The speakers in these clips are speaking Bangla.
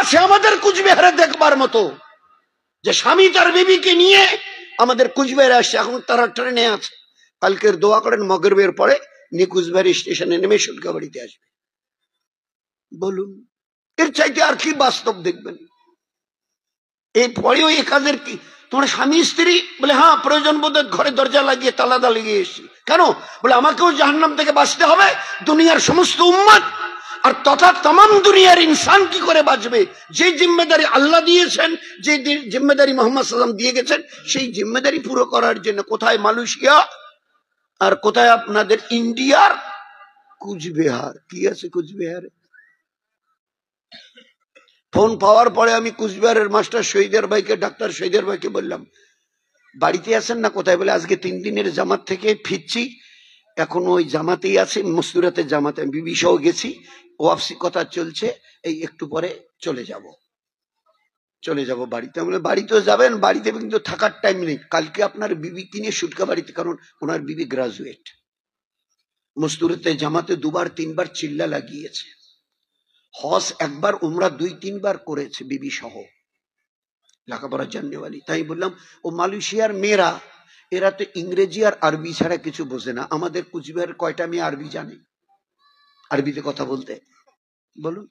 আছে আমাদের কুচবিহারে দেখবার মতো, যে স্বামী তার বিবিকে নিয়ে আমাদের কুচবিহারে আসছে, এখন তারা ট্রেনে আছে, কালকের দোয়া করেন মগরিবের পরে নিয়ে কুচবিহার স্টেশনে নেমে সুটকাবাড়িতে আসবে। বলুন এর চাইতে আর কি বাস্তব দেখবেন? এই পরেও এই কাজের কি? তোমার স্বামী স্ত্রী বলে হ্যাঁ প্রয়োজন বোধে ঘরে দরজা লাগিয়ে তালা লাগিয়ে এসেছি। কেন? বলে আমাকেও জাহান্নাম থেকে বাঁচতে হবে, দুনিয়ার সমস্ত উম্মত আর তথা तमाम দুনিয়ার ইনসান কি করে বাঁচবে? যে জিম্মেদারি আল্লাহ দিয়েছেন, যে জিম্মেদারি মুহাম্মদ সাল্লাল্লাহু আলাইহি ওয়াসাল্লাম দিয়ে গেছেন, সেই জিম্মেদারি পুরো করার জন্য কোথায় মালয়েশিয়া আর কোথায় আপনাদের ইন্ডিয়ার কুচবিহার। কি আছে কুচবিহারে? ফোন পাওয়ার পরে আমি কুচবিহারের মাস্টার শহীদের ভাইকে, ডাক্তার শহীদের ভাইকে বললাম বাড়িতে আছেন না? কোথায়? বলে আজকে 3 দিনের জামাত থেকে ফিরছি, এখন ওই জামাতেই আছে, মস্তুরাতে জামাতে বিবি সহ গেছি, ওয়াপসি কথা চলছে, এই একটু পরে চলে যাব বাড়িতে। বলে বাড়িতেও যাবেন, বাড়িতে কিন্তু থাকার টাইম নেই, কালকে আপনার বিবি কিনে সুটকা বাড়িতে, কারণ ওনার বিবি গ্রাজুয়েট, মস্তুরাতে জামাতে 2-3 বার চিল্লা লাগিয়েছে, হজ 1 বার, উমরা 2-3 বার করেছে বিবি সহ, লেখাপড়া জাননেওয়ালি। তাই বললাম ও মালয়েশিয়ার মেয়েরা, এরা তো ইংরেজি আর আরবি ছাড়া কিছু বোঝে না। আমাদের কুচবিহারের কয়টা মেয়ে আরবি জানে? আরবিতে কথা বলতে বলুন,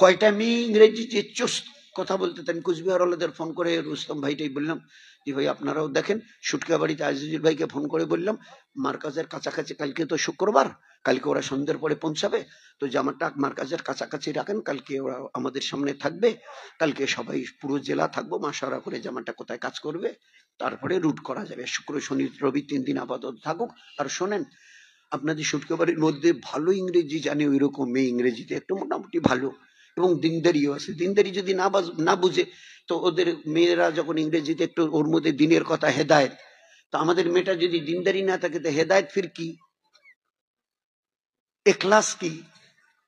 কয়টা মেয়ে ইংরেজি যে চুস্ত কথা বলতে? তাই কুচবিহার ওলাদের ফোন করে রুস্তম ভাইটাই বললাম যে ভাই আপনারাও দেখেন, সুটকা বাড়িতে আজিজুল ভাইকে ফোন করে বললাম মার্কাজের কাছাকাছি, কালকে তো শুক্রবার, কালকে ওরা সন্ধ্যের পরে পৌঁছাবে, তো জামাটা মার্কাজের কাছাকাছি রাখেন, কালকে ওরা আমাদের সামনে থাকবে, কালকে সবাই পুরো জেলা থাকবো, মাশাআল্লাহ করে জামাটা কোথায় কাজ করবে, তারপরে রুট করা যাবে, শুক্র শনি রবি 3 দিন আপাতত থাকুক। আর শোনেন, আপনাদের সুটকা বাড়ির মধ্যে ভালো ইংরেজি জানে ওই রকম মেয়ে, ইংরেজিতে একটু মোটামুটি ভালো, এবং দিনদারিও আছে। দিনদারি যদি না বুঝে, তো ওদের মেয়েরা যখন ইংরেজিতে একটু ওর মধ্যে দিনের কথা হেদায়েত, তো আমাদের মেয়েটা যদি দিনদারি না থাকে তো হেদায়েত ফির কি, এখলাস কি,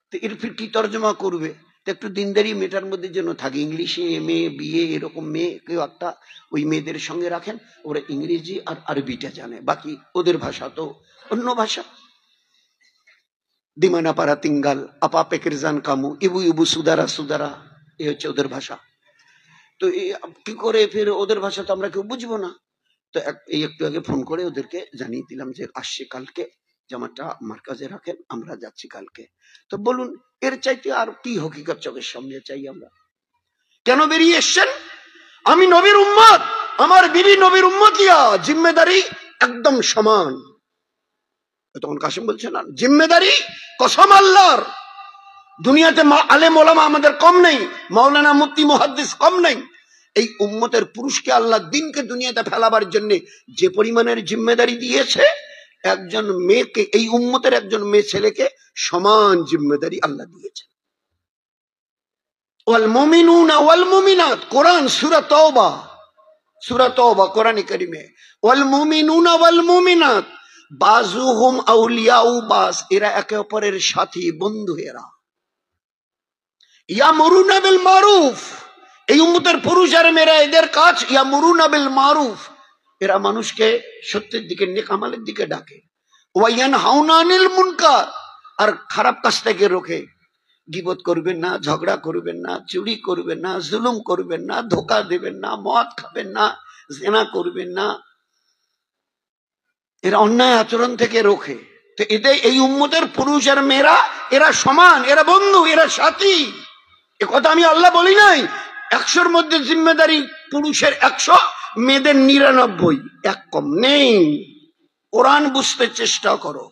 তো এর ফির কি তর্জমা করবে? তো একটু দিনদারি মেয়েটার মধ্যে যেন থাকে, ইংলিশে MA BA এরকম মেয়ে কেউ একটা ওই মেয়েদের সঙ্গে রাখেন, ওরা ইংরেজি আর আরবিটা জানে, বাকি ওদের ভাষা তো অন্য ভাষা। দিমানা পারা তিঙ্গাল আপা পেকেরজান কামু ইবু ইবু সুদারা সুদারা, এই হচ্ছে ওদের ভাষা। তো কি করে ফির ওদের ভাষা তো আমরা কেউ বুঝবো না। তো এই একটু আগে ফোন করে ওদেরকে জানিয়ে দিলাম যে আসছে কালকে, জামাটা মার্কাজে রাখেন, আমরা যাচ্ছি কালকে। তো বলুন এর চাইতে আর কি হকিকত চোখের সামনে চাই আমরা? কেন বেরিয়ে এসছেন? আমি নবীর উম্মত, আমার বিবি নবীর উম্মতিয়া, জিম্মেদারি একদম সমান। তখন কাসিম বলছে না, জিম্মেদারি কসম আল্লাহর, দুনিয়াতে আলেম ওলামা আমাদের কম নেই, মাওলানা মুফতি মুহাদ্দিস কম নেই। এই উম্মতের পুরুষকে আল্লাহ দিনকে দুনিয়াতে ফেলাবার জন্য যে পরিমাণের জিম্মেদারি দিয়েছে, একজন মেয়েকে, এই উম্মতের একজন মেয়ে ছেলেকে সমান জিম্মেদারি আল্লাহ দিয়েছে। ওয়াল মুমিনুনা ওয়াল মুমিনাত, কোরআন সূরা তওবা কোরআনে কারিমে, ওয়াল মুমিনুনা ওয়াল মুমিনাত বাযুহুম আউলিয়াউ বাস, এরা একে অপরের সাথী বন্ধু। এরা ইয়ামুরুনা বিল মারুফ, এই উম্মতের পুরুষ আর মেয়েরা এদের কাজ ইয়ামুরুনা বিল মারুফ, এরা মানুষকে সত্যের দিকে, নেক আমলের দিকে ডাকে। ওয়া ইয়ানহাউনা আনিল মুনকার, আর খারাপ কাজ থেকে রোখে। গীবত করবেন না, ঝগড়া করবেন না, চুরি করবেন না, জুলুম করবেন না, ধোঁকা দেবেন না, মদ খাবেন না, জিনা করবেন না, এরা অন্যায় আচরণ থেকে রোখে। তো এদের এই উম্মতের পুরুষ আর মেয়েরা এরা সমান, এরা বন্ধু, এরা সাথী। এ কথা আমি আল্লাহ বলি নাই। 100-র মধ্যে জিম্মেদারি পুরুষের 100, মেয়েদের 99, এক কম নেই। কোরআন বুঝতে চেষ্টা করো।